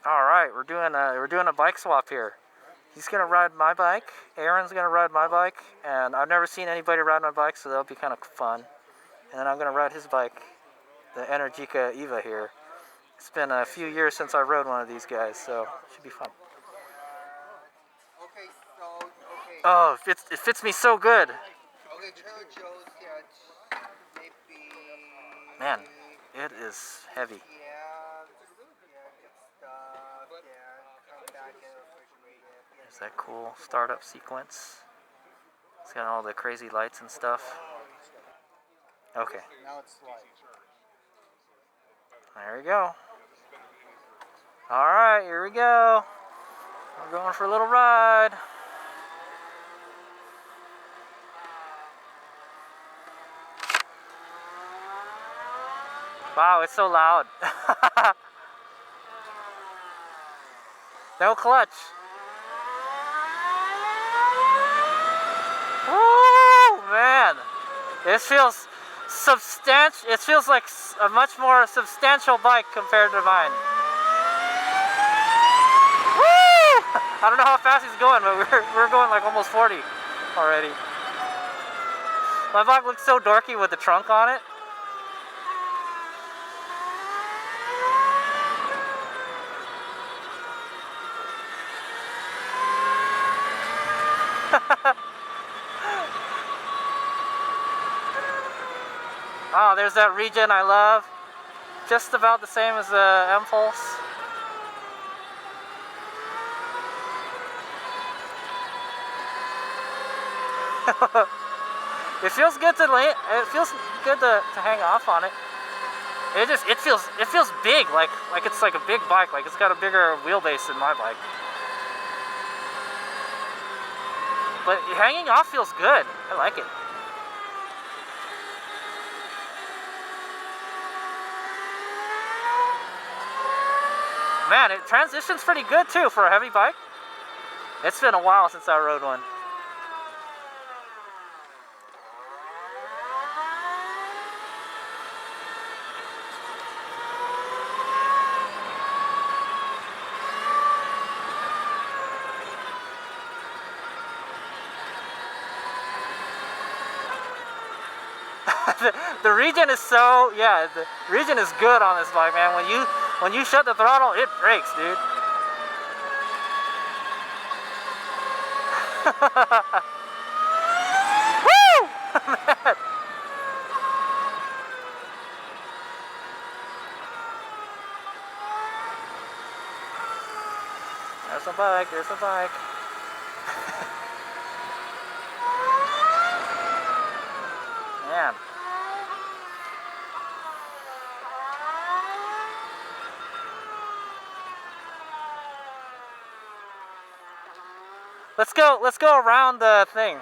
All right, we're doing a bike swap here. He's gonna ride my bike. Aaron's gonna ride my bike, and I've never seen anybody ride my bike, so that'll be kind of fun. And then I'm gonna ride his bike, the Energica Eva here. It's been a few years since I rode one of these guys, so it should be fun. Okay, so Oh, it fits me so good. Okay, tell Joe's that maybe. Man, it is heavy. Yeah, get stuff. Come back and refrigerate it. There's that cool startup sequence. It's got all the crazy lights and stuff. Okay, Now it's light. there we go. All right, here we go. We're going for a little ride. Wow, it's so loud. No clutch. Woo, man. It feels substantial. It feels like a much more substantial bike compared to mine. Woo! I don't know how fast he's going, but we're going like almost 40 already. My bike looks so dorky with the trunk on it. Oh, there's that regen I love. Just about the same as the Impulse. It feels good to hang off on it. It feels big, like it's like a big bike, like it's got a bigger wheelbase than my bike. But hanging off feels good. I like it. Man, it transitions pretty good too for a heavy bike. It's been a while since I rode one. The regen is the regen is good on this bike, man. When you shut the throttle, it brakes, dude. Woo! Man. There's a bike, there's a bike. Man. Let's go around the thing.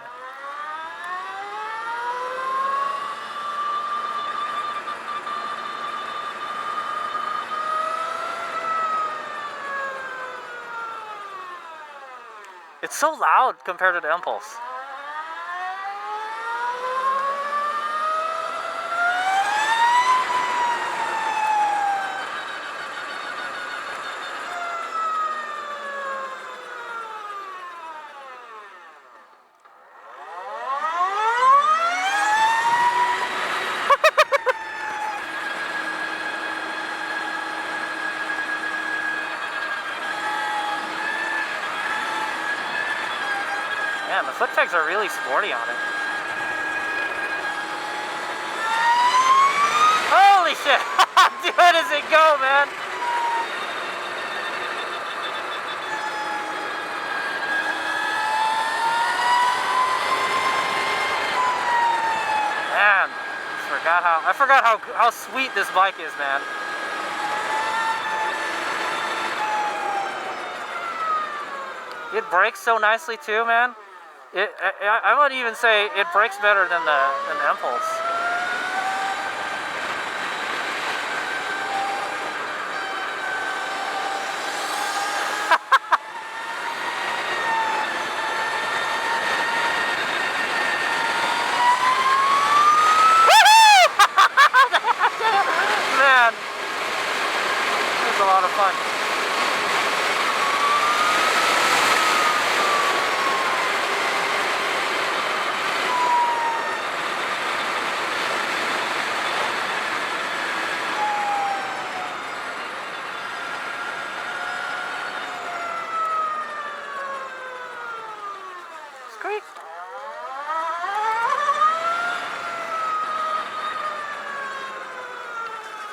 It's so loud compared to the Impulse. Man, the foot pegs are really sporty on it. Holy shit! Dude, does it go, man? Man, I forgot how sweet this bike is, man. It brakes so nicely too, man. I would even say it brakes better than the Impulse. Man, it was a lot of fun.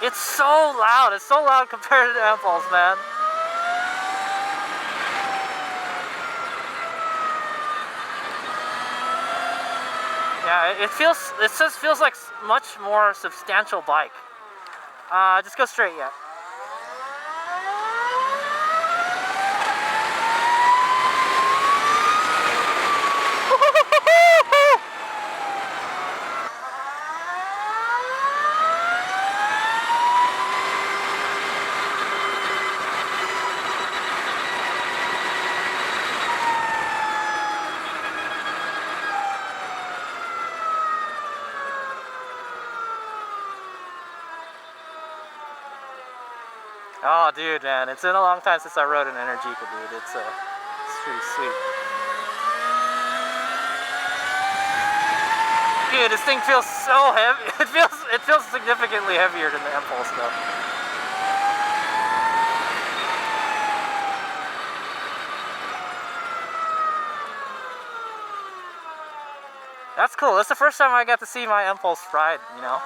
It's so loud. It's so loud compared to the Impulse, man. Yeah, it just feels like much more substantial bike. Just go straight, yeah. Oh, dude, man, it's been a long time since I rode an Energica, dude. It's pretty sweet. Dude, this thing feels so heavy. It feels significantly heavier than the Impulse, though. That's cool. That's the first time I got to see my Impulse ride, you know?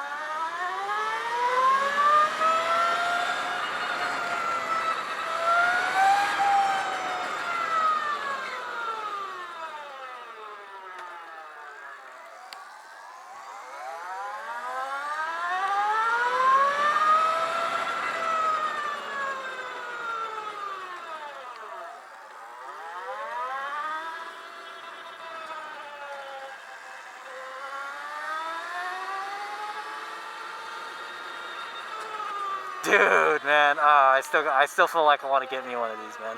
Dude, man, I still feel like I want to get me one of these, man.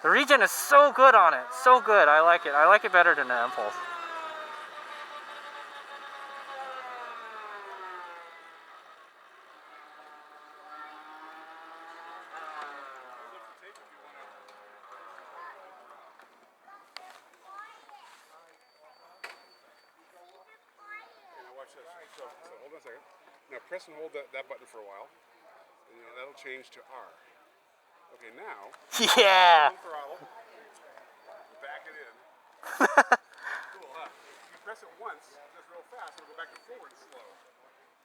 The regen is so good on it, so good. I like it. I like it better than the Impulse. So hold on a second. Now press and hold that button for a while. And that'll change to R. Okay, now. Yeah. Throttle. Back it in. Cool, huh? If you press it once, just real fast, it'll go back to forward slow.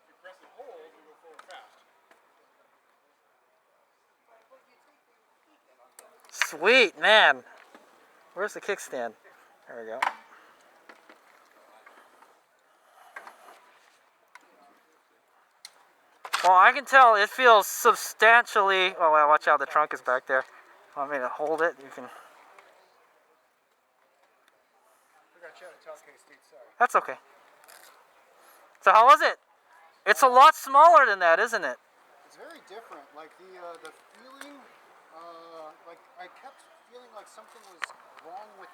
If you press and hold, it'll go forward fast. Sweet, man. Where's the kickstand? There we go. Well, I can tell it feels substantially... Oh, well, watch out, the trunk is back there. Want me to hold it? You can... That's okay. So how was it? It's a lot smaller than that, isn't it? It's very different. Like the feeling, like I kept feeling like something was wrong with